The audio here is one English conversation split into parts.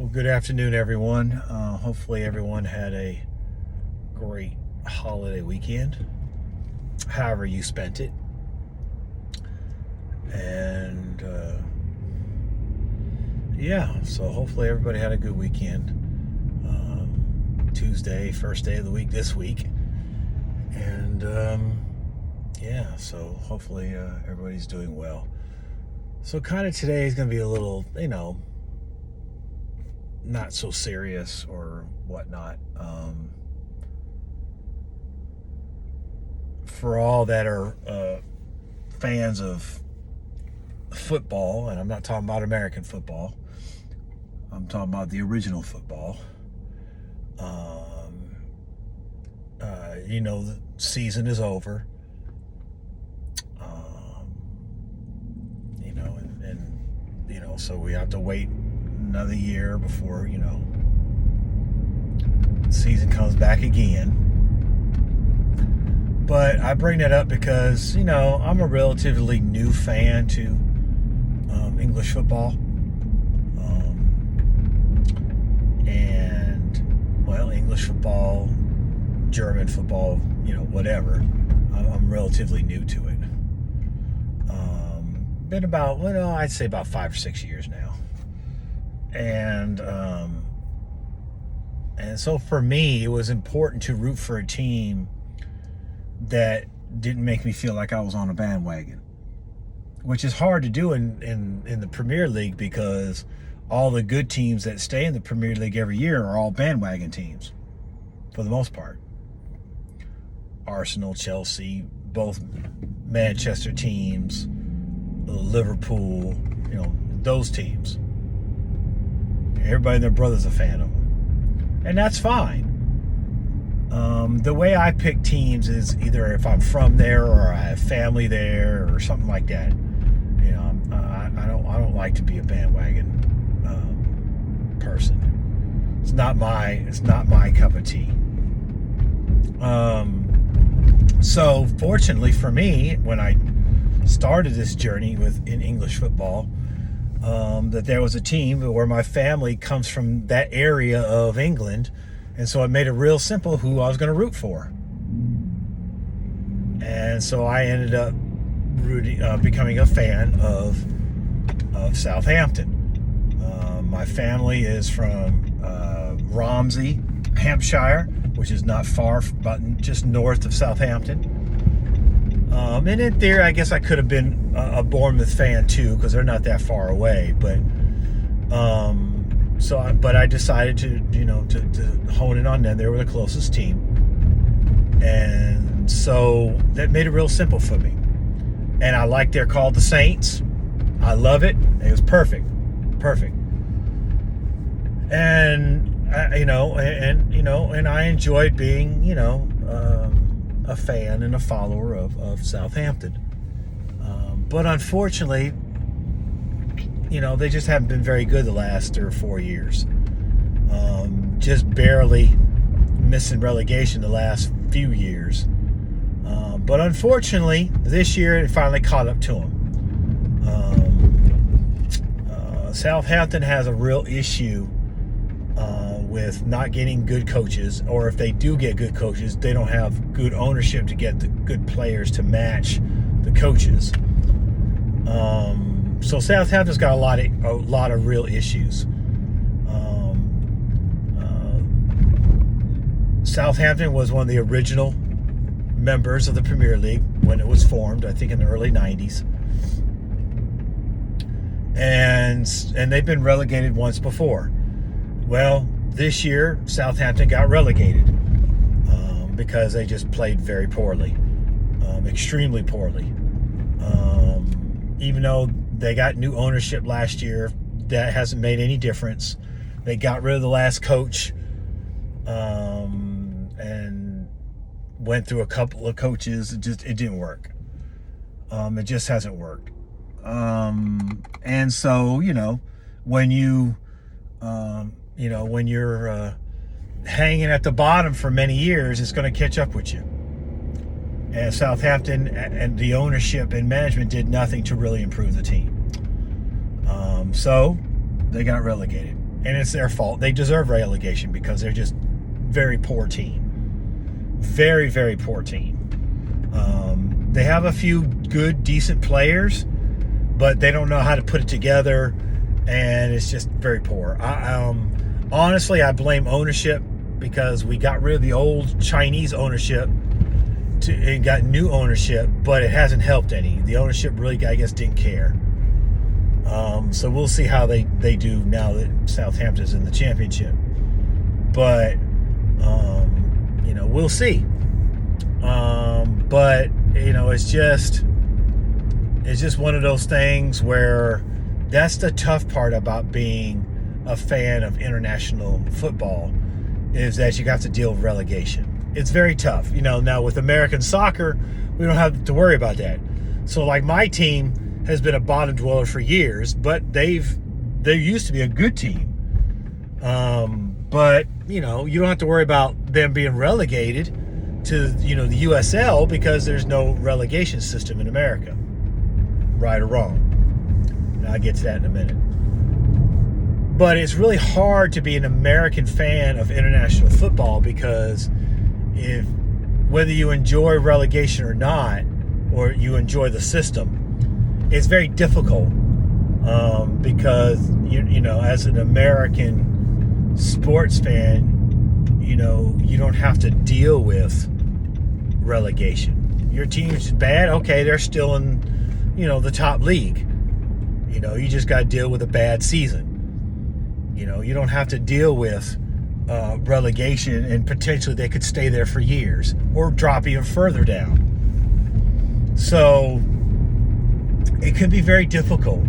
Well, good afternoon, everyone. Hopefully, everyone had a great holiday weekend, however you spent it. And yeah, so hopefully, everybody had a good weekend. Tuesday, first day of the week this week. And yeah, so hopefully, everybody's doing well. So, kind of today is going to be a little, not so serious or whatnot. For all that are fans of football, and I'm not talking about American football, I'm talking about the original football. The season is over. So we have to wait another year before, the season comes back again. But I bring that up because, I'm a relatively new fan to English football. English football, German football, whatever. I'm relatively new to it. Been about, I'd say about 5 or 6 years now. And so for me, it was important to root for a team that didn't make me feel like I was on a bandwagon, which is hard to do in the Premier League because all the good teams that stay in the Premier League every year are all bandwagon teams for the most part. Arsenal, Chelsea, both Manchester teams, Liverpool, those teams. Everybody and their brother's a fan of them. And that's fine. The way I pick teams is either if I'm from there or I have family there or something like that. I don't like to be a bandwagon person. It's not my cup of tea. So fortunately for me, when I started this journey in English football, that there was a team where my family comes from that area of England, and so it made it real simple who I was going to root for. And so I ended up becoming a fan of Southampton. My family is from Romsey, Hampshire, which is not far, but just north of Southampton. And in theory, I guess I could have been a Bournemouth fan too, because they're not that far away. But I decided to hone in on them. They were the closest team, and so that made it real simple for me. And I like they're called the Saints. I love it. It was perfect. And and I enjoyed being a fan and a follower of Southampton. But unfortunately, they just haven't been very good the last 3 or 4 years. Just barely missing relegation the last few years. But unfortunately, this year it finally caught up to them. Southampton has a real issue with not getting good coaches, or if they do get good coaches, they don't have good ownership to get the good players to match the coaches. So Southampton's got a lot of real issues. Southampton was one of the original members of the Premier League when it was formed, I think in the early 90s. And they've been relegated once before. Well, this year, Southampton got relegated because they just played very poorly, extremely poorly. Even though they got new ownership last year, that hasn't made any difference. They got rid of the last coach and went through a couple of coaches. It didn't work. It just hasn't worked. And so, when you're hanging at the bottom for many years, it's going to catch up with you. And Southampton and the ownership and management did nothing to really improve the team. So they got relegated. And it's their fault. They deserve relegation because they're just very poor team. Very, very poor team. They have a few good, decent players, but they don't know how to put it together, and it's just very poor. Honestly, I blame ownership because we got rid of the old Chinese ownership and got new ownership, but it hasn't helped any. The ownership really, I guess, didn't care. So we'll see how they do now that Southampton's in the championship. But, we'll see. But, it's just one of those things where that's the tough part about being a fan of international football, is that you have to deal with relegation. It's very tough. Now with American soccer, we don't have to worry about that. So like my team has been a bottom dweller for years, but they used to be a good team. But you don't have to worry about them being relegated to the USL because there's no relegation system in America. Right or wrong. And I'll get to that in a minute. But it's really hard to be an American fan of international football because whether you enjoy relegation or not, or you enjoy the system, it's very difficult because as an American sports fan, you don't have to deal with relegation. Your team's bad, okay, they're still in the top league. You just got to deal with a bad season. You don't have to deal with relegation, and potentially they could stay there for years or drop even further down. So it could be very difficult.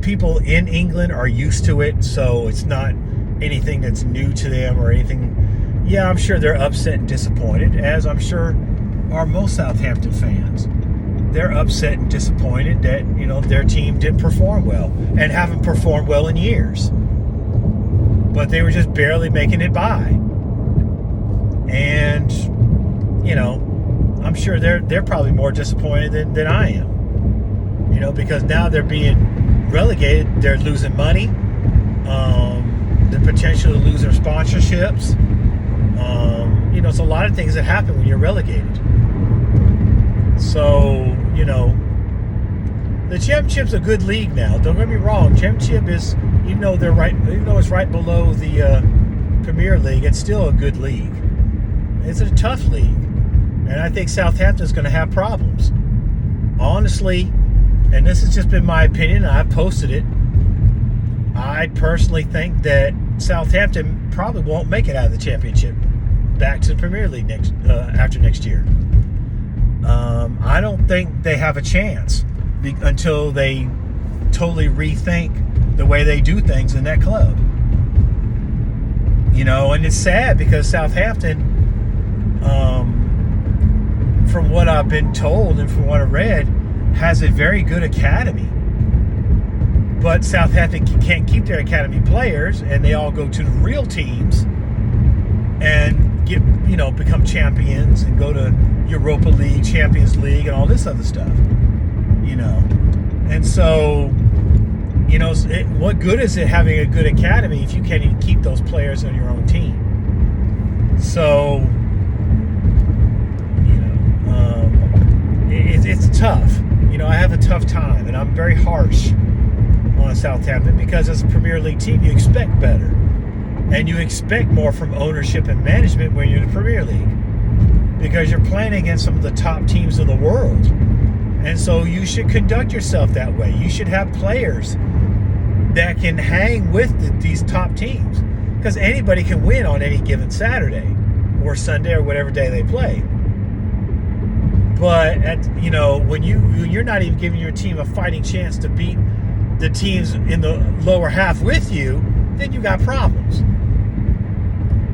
People in England are used to it, so it's not anything that's new to them or anything. Yeah, I'm sure they're upset and disappointed, as I'm sure are most Southampton fans. They're upset and disappointed that their team didn't perform well and haven't performed well in years. But they were just barely making it by. And I'm sure they're probably more disappointed than I am. Because now they're being relegated, they're losing money, the potential to lose their sponsorships. It's a lot of things that happen when you're relegated. So, the championship's a good league now. Don't get me wrong. Championship is, it's right below the Premier League. It's still a good league. It's a tough league, and I think Southampton's going to have problems. Honestly, and this has just been my opinion, I've posted it. I personally think that Southampton probably won't make it out of the championship back to the Premier League after next year. I don't think they have a chance until they totally rethink the way they do things in that club. And it's sad because Southampton, from what I've been told and from what I read, has a very good academy. But Southampton can't keep their academy players, and they all go to the real teams and become champions and go to Europa League, Champions League, and all this other stuff. And so, what good is it having a good academy if you can't even keep those players on your own team? So, it's tough. I have a tough time, and I'm very harsh on Southampton because as a Premier League team, you expect better. And you expect more from ownership and management when you're in the Premier League because you're playing against some of the top teams in the world. And so you should conduct yourself that way. You should have players that can hang with these top teams because anybody can win on any given Saturday or Sunday or whatever day they play. But when you're not even giving your team a fighting chance to beat the teams in the lower half with you, then you got problems.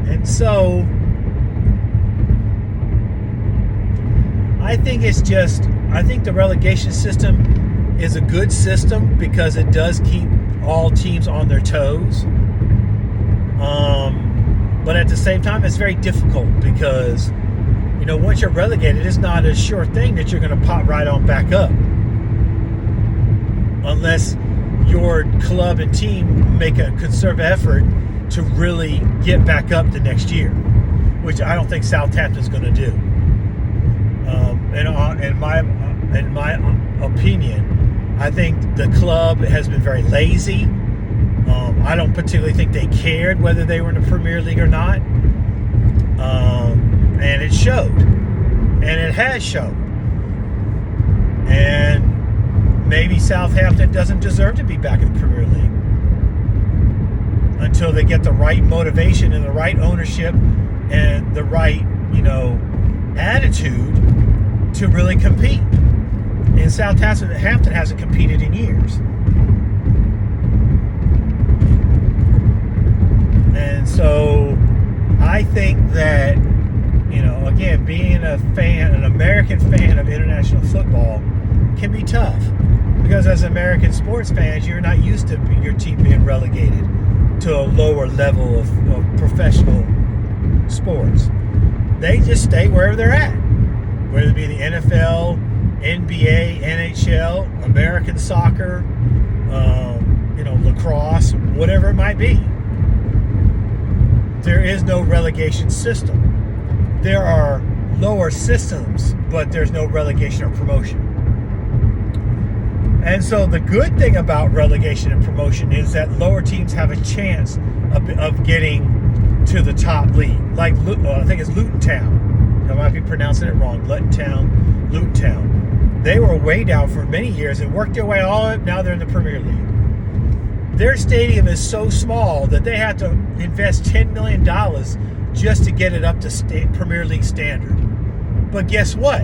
And so I think the relegation system is a good system because it does keep all teams on their toes. But at the same time, it's very difficult because, once you're relegated, it's not a sure thing that you're going to pop right on back up. Unless, your club and team make a concerted effort to really get back up the next year, which I don't think Southampton's going to do. In my opinion, I think the club has been very lazy. I don't particularly think they cared whether they were in the Premier League or not. And it showed. And it has shown. And maybe Southampton doesn't deserve to be back in the Premier League until they get the right motivation and the right ownership and the right, attitude to really compete. And Southampton hasn't competed in years. And so I think that, again, being an American fan of international football can be tough. Because as American sports fans, you're not used to your team being relegated to a lower level of professional sports. They just stay wherever they're at. Whether it be the NFL, NBA, NHL, American soccer, lacrosse, whatever it might be. There is no relegation system. There are lower systems, but there's no relegation or promotion. And so the good thing about relegation and promotion is that lower teams have a chance of getting to the top league. Like, I think it's Luton Town. I might be pronouncing it wrong. Luton Town. They were way down for many years and worked their way all up. Now they're in the Premier League. Their stadium is so small that they have to invest $10 million just to get it up to Premier League standard. But guess what?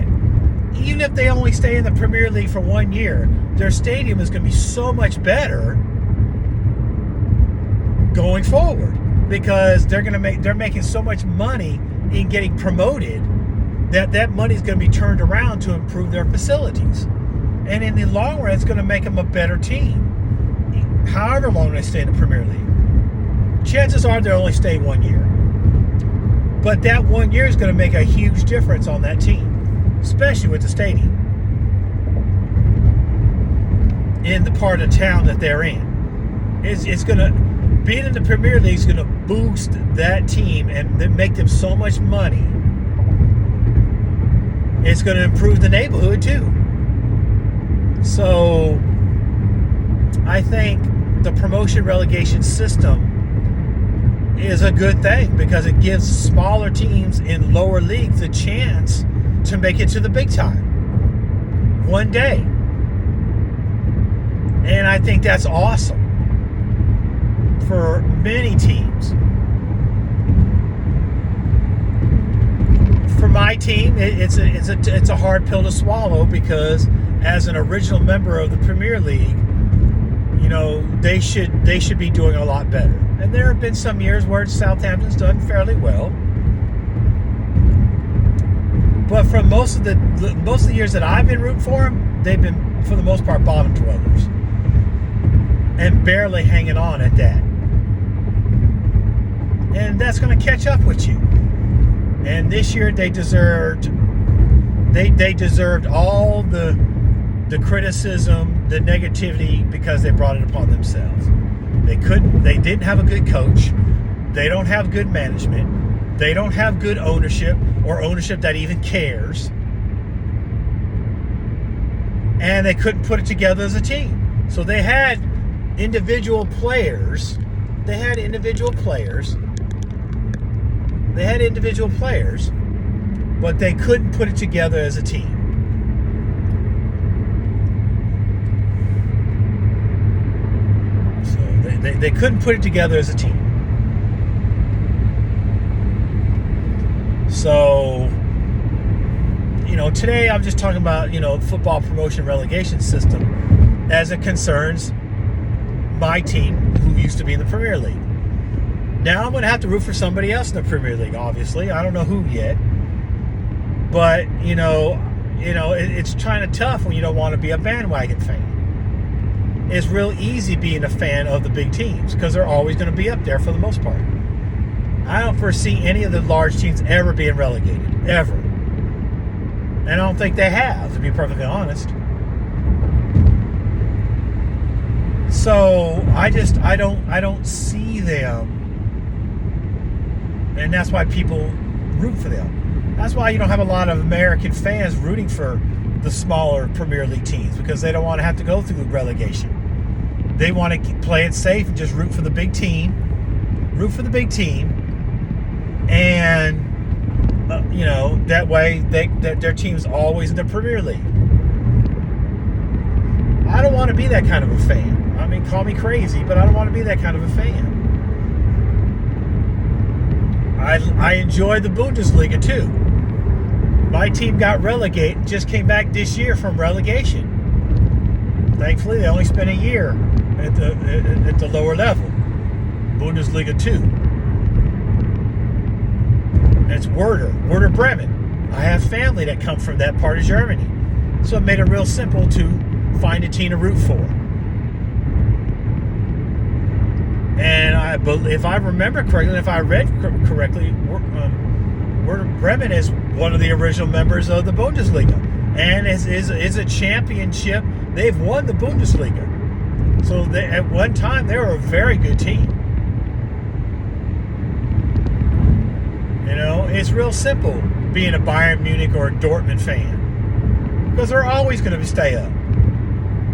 Even if they only stay in the Premier League for 1 year, their stadium is going to be so much better going forward because they're making so much money in getting promoted that money is going to be turned around to improve their facilities. And in the long run, it's going to make them a better team. However long they stay in the Premier League. Chances are they'll only stay 1 year. But that 1 year is going to make a huge difference on that team, especially with the stadium in the part of town that they're in. It's going to, being in the Premier League is going to boost that team and make them so much money. It's going to improve the neighborhood too. So I think the promotion relegation system is a good thing because it gives smaller teams in lower leagues a chance to make it to the big time one day. And I think that's awesome for many teams. For my team, it's a hard pill to swallow because as an original member of the Premier League, they should be doing a lot better. And there have been some years where Southampton's done fairly well. But for most of the years that I've been rooting for them, they've been, for the most part, bottom dwellers. And barely hanging on at that. And that's going to catch up with you. And this year they deserved all the criticism, the negativity, because they brought it upon themselves. They didn't have a good coach. They don't have good management. They don't have good ownership or ownership that even cares. And they couldn't put it together as a team. So they had individual players. But they couldn't put it together as a team. They couldn't put it together as a team. So, today I'm just talking about, football promotion relegation system as it concerns my team who used to be in the Premier League. Now I'm going to have to root for somebody else in the Premier League, obviously. I don't know who yet. But, it's kind of tough when you don't want to be a bandwagon fan. It's real easy being a fan of the big teams because they're always going to be up there for the most part. I don't foresee any of the large teams ever being relegated, ever. And I don't think they have, to be perfectly honest. So I don't see them, and that's why people root for them. That's why you don't have a lot of American fans rooting for the smaller Premier League teams, because they don't want to have to go through the relegation. They want to play it safe and just root for the big team. Root for the big team, and that way their team's always in the Premier League. I don't want to be that kind of a fan. I mean, call me crazy, but I don't want to be that kind of a fan. I enjoy the Bundesliga too. My team got relegated, just came back this year from relegation. Thankfully, they only spent a year at the lower level, Bundesliga 2. It's Werder Bremen. I have family that come from that part of Germany, so it made it real simple to find a team to root for. And if I remember correctly, if I read correctly, Werder Bremen is one of the original members of the Bundesliga, and is a championship. They've won the Bundesliga, so at one time they were a very good team. It's real simple being a Bayern Munich or a Dortmund fan, because they're always going to stay up.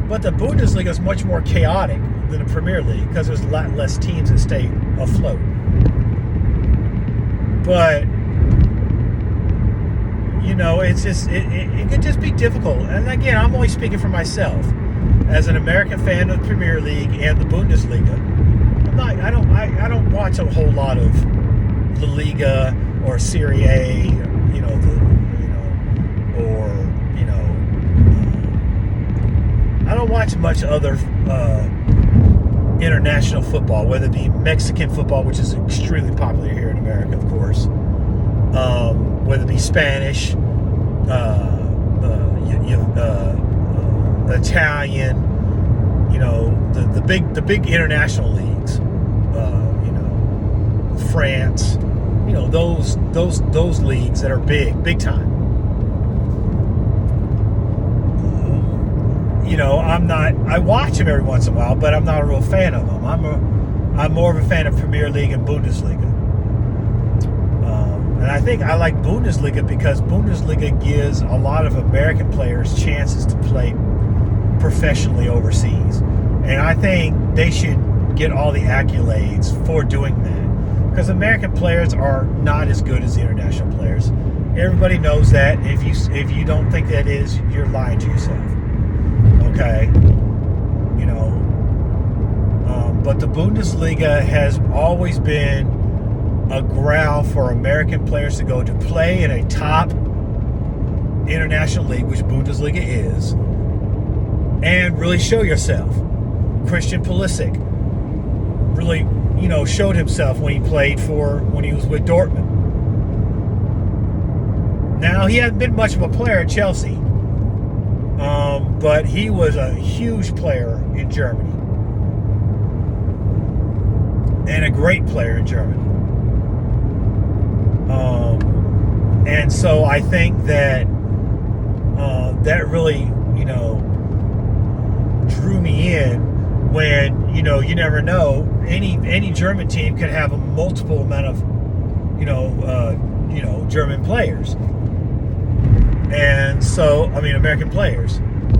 But the Bundesliga is much more chaotic than the Premier League, because there's a lot less teams that stay afloat. But it's just it can just be difficult. And again, I'm only speaking for myself as an American fan of the Premier League and the Bundesliga. I don't watch a whole lot of La Liga or Serie A, I don't watch much other international football, whether it be Mexican football, which is extremely popular here in America, of course, whether it be Spanish, Italian, the big international leagues, France, those leagues that are big time. I watch them every once in a while, but I'm not a real fan of them. I'm more of a fan of Premier League and Bundesliga. And I think I like Bundesliga because Bundesliga gives a lot of American players chances to play professionally overseas. And I think they should get all the accolades for doing that, because American players are not as good as the international players. Everybody knows that. If you don't think that is, you're lying to yourself. Okay, but the Bundesliga has always been a ground for American players to go to play in a top international league, which Bundesliga is, and really show yourself. Christian Pulisic really, showed himself when he was with Dortmund. Now, he hasn't been much of a player at Chelsea, but he was a huge player in Germany, and a great player in Germany. And so I think that that really, drew me in, when, you never know, any German team can have a multiple amount of, German players. And so, American players.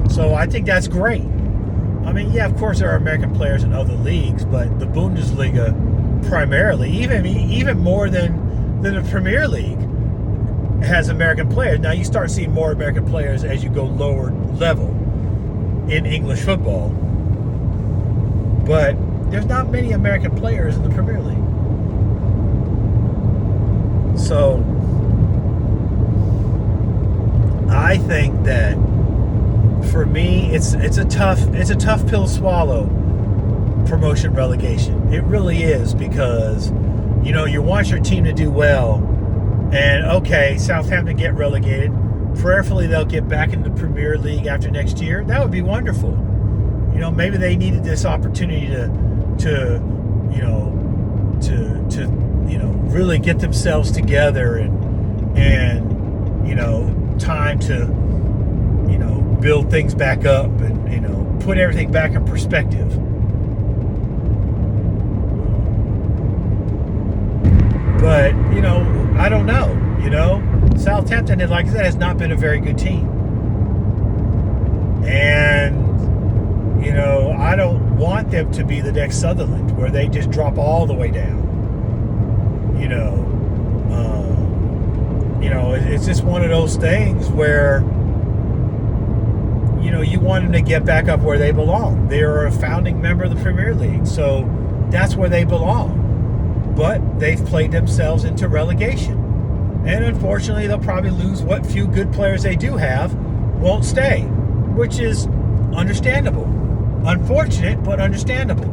So I think that's great. Yeah, of course there are American players in other leagues, but the Bundesliga primarily, even more than the Premier League, has American players. Now you start seeing more American players as you go lower level in English football, but there's not many American players in the Premier League. So I think that for me, it's a tough pill to swallow, promotion relegation. It really is, because you want your team to do well, and okay, Southampton get relegated. Prayerfully, they'll get back in the Premier League after next year. That would be wonderful. Maybe they needed this opportunity to really get themselves together and time to build things back up and put everything back in perspective. don't know. Southampton, like I said, has not been a very good team. And, I don't want them to be the next Sunderland where they just drop all the way down. It's just one of those things where, you want them to get back up where they belong. They are a founding member of the Premier League, so that's where they belong. But they've played themselves into relegation. And unfortunately, they'll probably lose what few good players they do have, won't stay, which is understandable. Unfortunate, but understandable.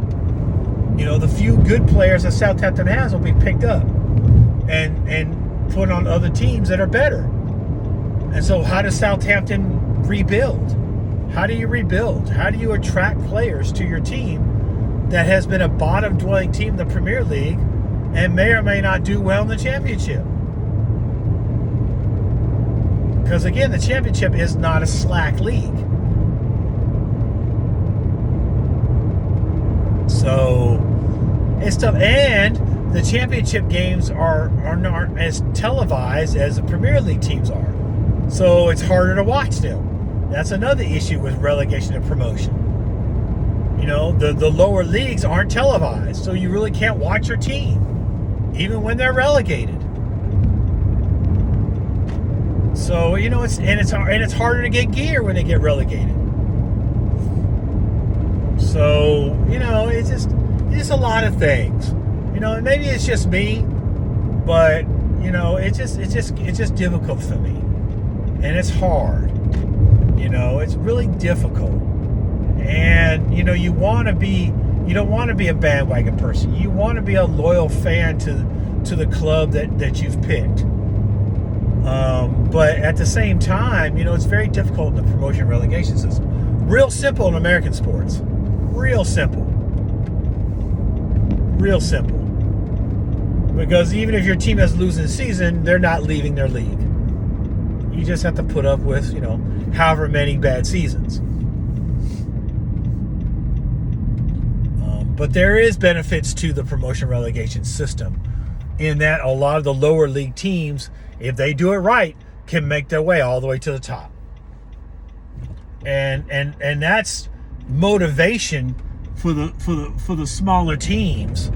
The few good players that Southampton has will be picked up and put on other teams that are better. And so how does Southampton rebuild? How do you rebuild? How do you attract players to your team that has been a bottom-dwelling team in the Premier League and may or may not do well in the Championship? Because, again, the Championship is not a slack league. So it's tough. And the Championship games are not as televised as the Premier League teams are. So it's harder to watch them. That's another issue with relegation and promotion. The lower leagues aren't televised, so you really can't watch your team, even when they're relegated. So, it's harder to get gear when they get relegated. So, it's just a lot of things. Maybe it's just me, but it's just difficult for me. And it's hard. It's really difficult. And you don't want to be a bandwagon person. You want to be a loyal fan to the club that you've picked. But at the same time, it's very difficult in the promotion relegation system. Real simple in American sports. Real simple. Real simple. Because even if your team has a losing season, they're not leaving their league. You just have to put up with, however many bad seasons. But there is benefits to the promotion relegation system in that a lot of the lower league teams, if they do it right, can make their way all the way to the top. And that's motivation for the smaller teams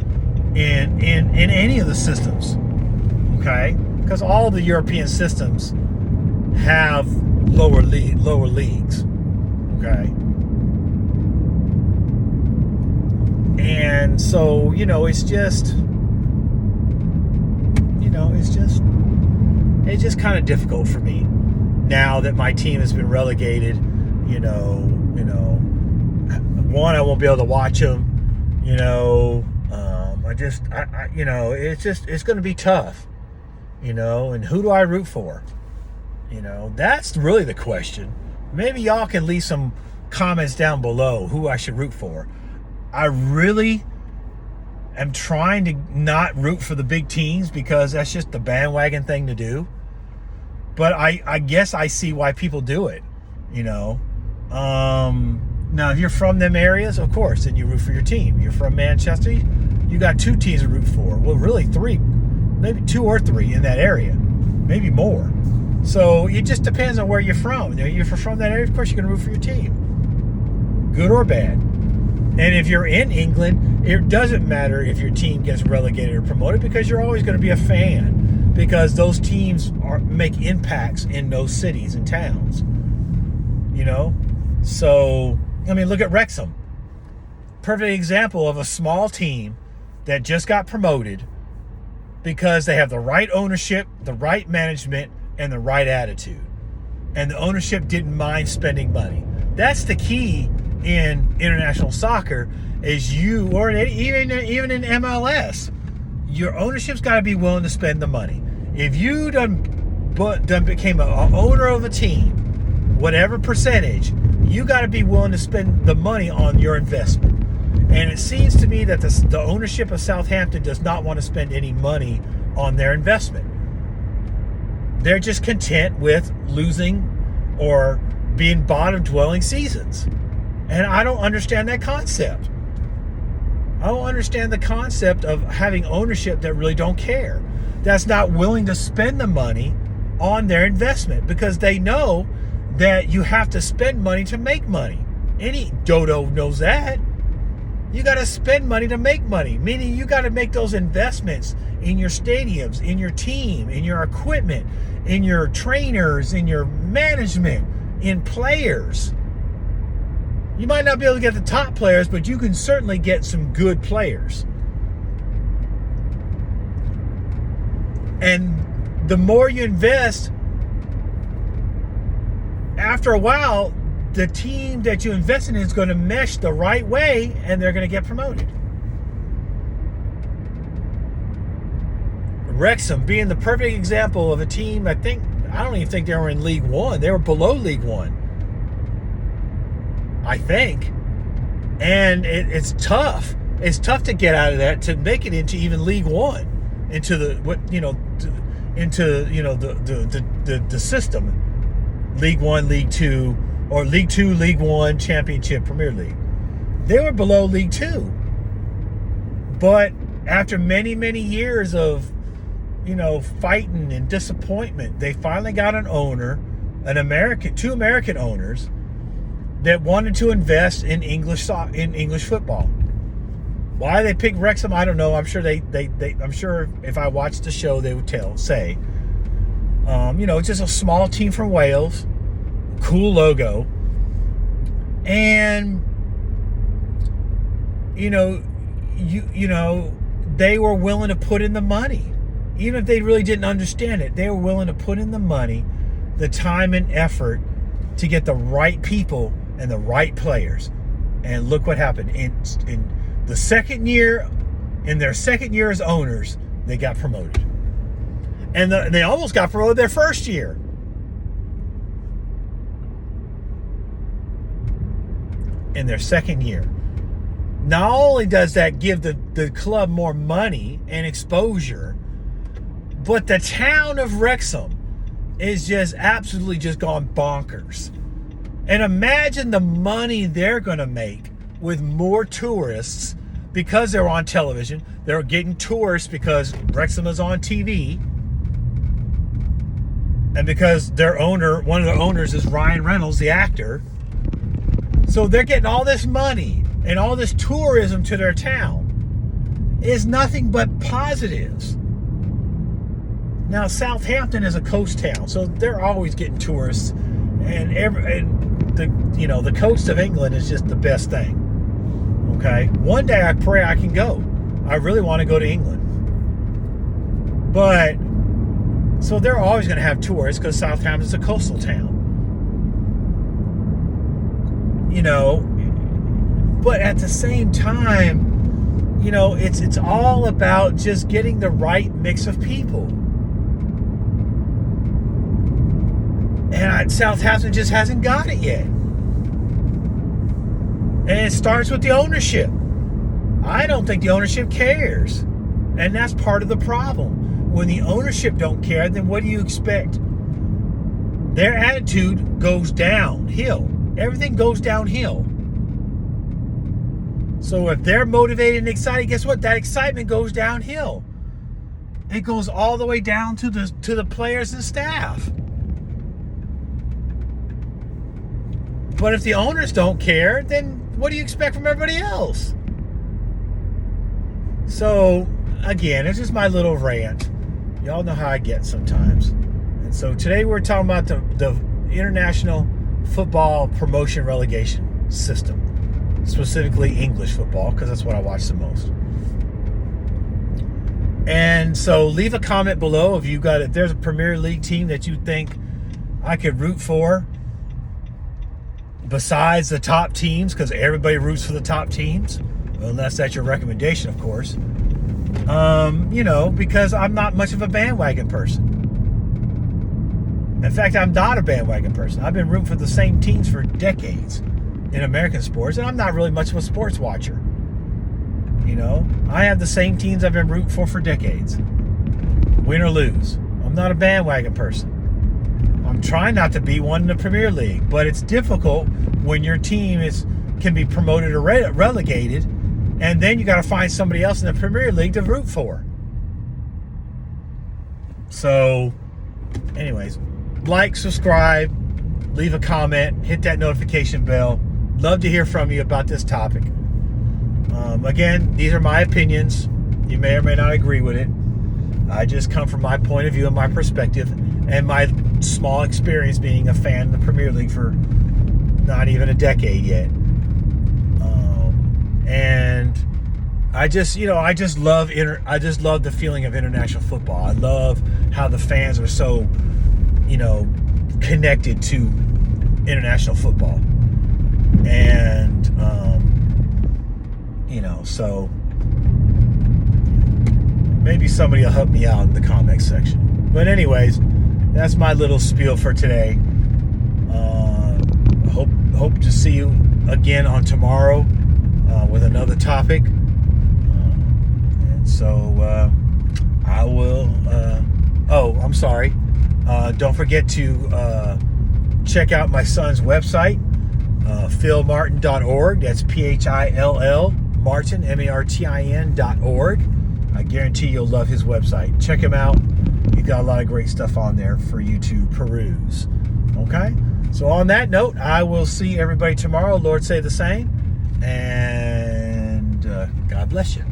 in any of the systems. Okay? Because all the European systems have lower leagues. Okay? And so, it's just kind of difficult for me now that my team has been relegated. One, I won't be able to watch them. It's going to be tough. And who do I root for? That's really the question. Maybe y'all can leave some comments down below who I should root for. I really am trying to not root for the big teams because that's just the bandwagon thing to do. But I guess I see why people do it, Now, if you're from them areas, of course, then you root for your team. You're from Manchester, you got two teams to root for. Well, really three, maybe two or three in that area, maybe more. So it just depends on where you're from. If you're from that area, of course, you're going to root for your team, good or bad. And if you're in England, it doesn't matter if your team gets relegated or promoted because you're always going to be a fan because those teams make impacts in those cities and towns. So, look at Wrexham. Perfect example of a small team that just got promoted because they have the right ownership, the right management, and the right attitude. And the ownership didn't mind spending money. That's the key in international soccer is even in MLS, your ownership's got to be willing to spend the money. If you done became an owner of a team, whatever percentage, you got to be willing to spend the money on your investment. And it seems to me that the ownership of Southampton does not want to spend any money on their investment. They're just content with losing or being bottom-dwelling seasons. And I don't understand that concept. I don't understand the concept of having ownership that really don't care, that's not willing to spend the money on their investment, because they know that you have to spend money to make money. Any dodo knows that. You got to spend money to make money, meaning you got to make those investments in your stadiums, in your team, in your equipment, in your trainers, in your management, in players. You might not be able to get the top players, but you can certainly get some good players. And the more you invest, after a while, the team that you invest in is going to mesh the right way, and they're going to get promoted. Wrexham being the perfect example of a team. I don't even think they were in League One. They were below League One, I think. And it's tough. It's tough to get out of that to make it into even League One, into the the system, League One, League Two, or League Two, League One, Championship, Premier League. They were below League Two, but after many years of fighting and disappointment, they finally got an owner, two American owners, that wanted to invest in English football. Why they picked Wrexham, I don't know. I'm sure I'm sure if I watched the show, they would say, it's just a small team from Wales, cool logo, and they were willing to put in the money. Even if they really didn't understand it, they were willing to put in the money, the time and effort to get the right people and the right players. And look what happened. In their second year as owners, they got promoted. And they almost got promoted their first year. In their second year. Not only does that give the club more money and exposure, but the town of Wrexham is just absolutely just gone bonkers. And imagine the money they're going to make with more tourists, because they're on television. They're getting tourists because Wrexham is on TV. And because one of their owners is Ryan Reynolds, the actor. So they're getting all this money and all this tourism to their town. It's nothing but positives. Now, Southampton is a coast town, so they're always getting tourists, and the coast of England is just the best thing. Okay, one day I pray I can go. I really want to go to England, but so they're always going to have tourists because Southampton is a coastal town. But at the same time, it's all about just getting the right mix of people. And Southampton just hasn't got it yet. And it starts with the ownership. I don't think the ownership cares. And that's part of the problem. When the ownership don't care, then what do you expect? Their attitude goes downhill. Everything goes downhill. So if they're motivated and excited, guess what? That excitement goes downhill. It goes all the way down to the players and staff. But if the owners don't care, then what do you expect from everybody else? So, again, it's just my little rant. Y'all know how I get sometimes. And so today we're talking about the international football promotion relegation system. Specifically English football, because that's what I watch the most. And so leave a comment below if there's a Premier League team that you think I could root for besides the top teams, because everybody roots for the top teams, unless that's your recommendation, of course. Because I'm not much of a bandwagon person. In fact, I'm not a bandwagon person. I've been rooting for the same teams for decades in American sports, and I'm not really much of a sports watcher. I have the same teams I've been rooting for decades. Win or lose. I'm not a bandwagon person. I'm trying not to be one in the Premier League, but it's difficult when your team can be promoted or relegated, And then you got to find somebody else in the Premier League to root for. So, anyways, like, subscribe, leave a comment, hit that notification bell. Love to hear from you about this topic. Again, these are my opinions. You may or may not agree with it. I just come from my point of view and my perspective and my small experience being a fan of the Premier League for not even a decade yet. And I just love the feeling of international football. I love how the fans are so, connected to international football. And so maybe somebody will help me out in the comment section. But anyways, that's my little spiel for today. Hope to see you again on tomorrow with another topic. And so I will. I'm sorry. Don't forget to check out my son's website, philmartin.org. That's PHILL Martin, MARTIN.org. I guarantee you'll love his website. Check him out. He's got a lot of great stuff on there for you to peruse. Okay? So on that note, I will see everybody tomorrow. Lord say the same. And God bless you.